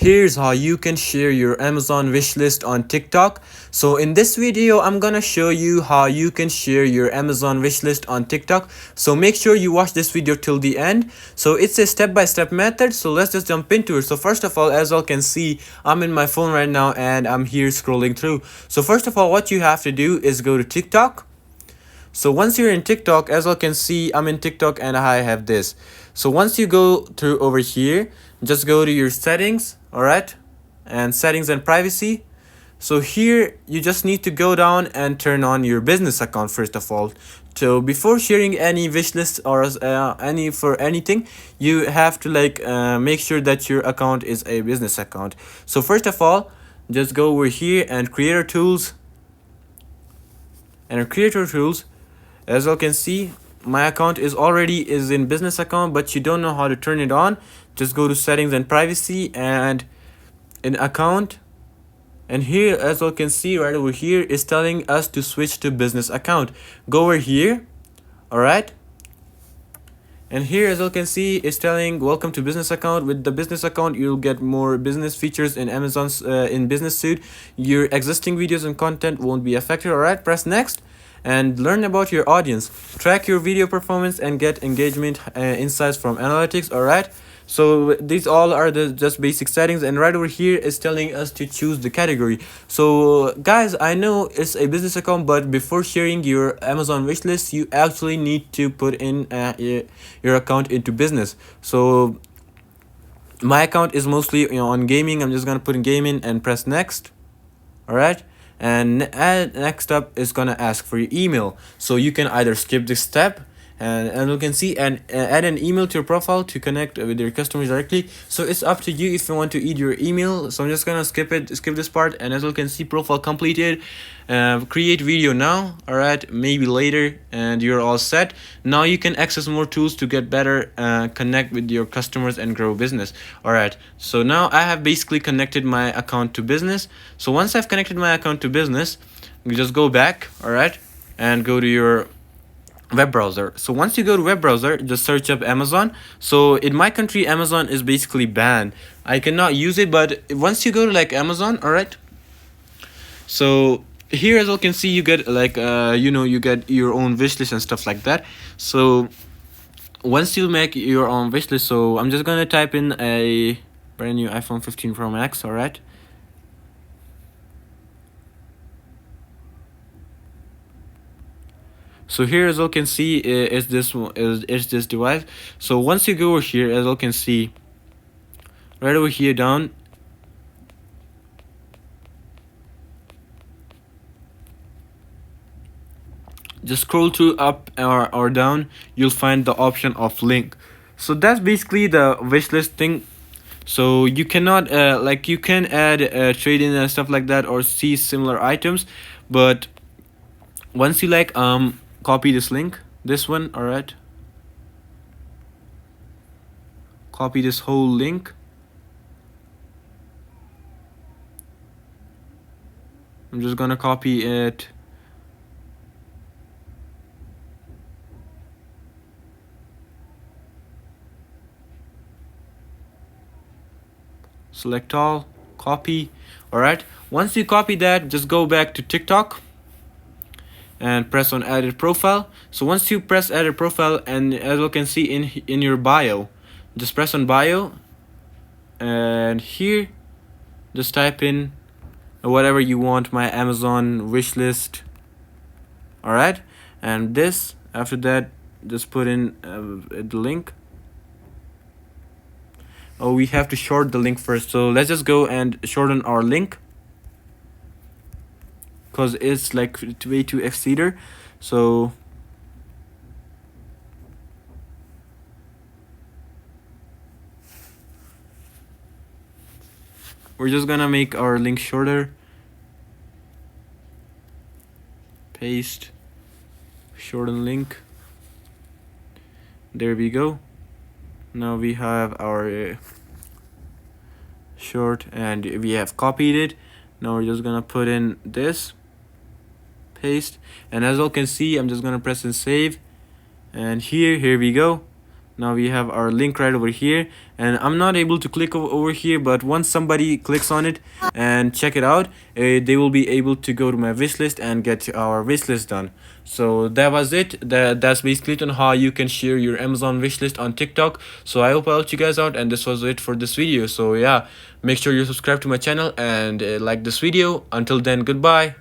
Here's how you can share your Amazon wishlist on TikTok. So in this video, I'm gonna show you how you can share your Amazon wishlist on TikTok. So make sure you watch this video till the end. So it's a step-by-step method. So let's just jump into it. So first of all, as you all can see, I'm in my phone right now and I'm here scrolling through. So first of all, what you have to do is go to TikTok. So once you're in TikTok, as you can see, I'm in TikTok and I have this. So once you go to over here, just go to your settings, all right, and settings and privacy. So here you just need to go down and turn on your business account first of all. So before sharing any wish list or anything, you have to make sure that your account is a business account. So first of all, just go over here and creator tools. And creator tools, as you can see, my account is in business account, but you don't know how to turn it on. Just go to settings and privacy and in account, and here as you can see right over here is telling us to switch to business account. Go over here, all right, and here as you can see is telling welcome to business account. With the business account you'll get more business features in Amazon's in business suite. Your existing videos and content won't be affected. All right, press next and learn about your audience, track your video performance and get engagement insights from analytics. All right, so these all are the just basic settings, and right over here is telling us to choose the category. So guys, I know it's a business account, but before sharing your Amazon wishlist you actually need to put in your account into business. So my account is mostly on gaming. I'm just gonna put in gaming and press next. All right, and next up is gonna ask for your email. So you can either skip this step and you can see and add an email to your profile to connect with your customers directly. So it's up to you if you want to eat your email. So I'm just gonna skip this part, and as you can see, profile completed. Create video now. All right, maybe later, and you're all set. Now you can access more tools to get better connect with your customers and grow business. All right, so now I have basically connected my account to business. So once I've connected my account to business, you just go back, all right, and go to your web browser. So once you go to web browser, just search up Amazon. So in my country Amazon is basically banned, I cannot use it, but once you go to Amazon, all right, so here as you can see you get you get your own wish list and stuff like that. So once you make your own wish list, so I'm just gonna type in a brand new iPhone 15 Pro Max. All right, so here as you can see is this device. So once you go over here, as you can see right over here down, just scroll to up or down, you'll find the option of link. So that's basically the wishlist thing. So you cannot you can add trade-in and stuff like that or see similar items, but once you copy this link, this one, all right, copy this whole link. I'm just gonna copy it. Select all, copy. All right, once you copy that, just go back to TikTok and press on edit profile. So once you press edit profile, and as you can see in your bio, just press on bio, and here just type in whatever you want, my Amazon wish list. All right, and this after that just put in the link. Oh, we have to short the link first, so let's just go and shorten our link because it's way too exceeder. So we're just gonna make our link shorter. Paste, shorten link. There we go. Now we have our short and we have copied it. Now we're just gonna put in this, paste, and as you can see, I'm just gonna press and save, and here we go. Now we have our link right over here, and I'm not able to click over here, but once somebody clicks on it and check it out, they will be able to go to my wish list and get our wish list done. So that was it. That's basically it on how you can share your Amazon wish list on TikTok. So I hope I helped you guys out, and this was it for this video. So yeah, make sure you subscribe to my channel and like this video. Until then, goodbye.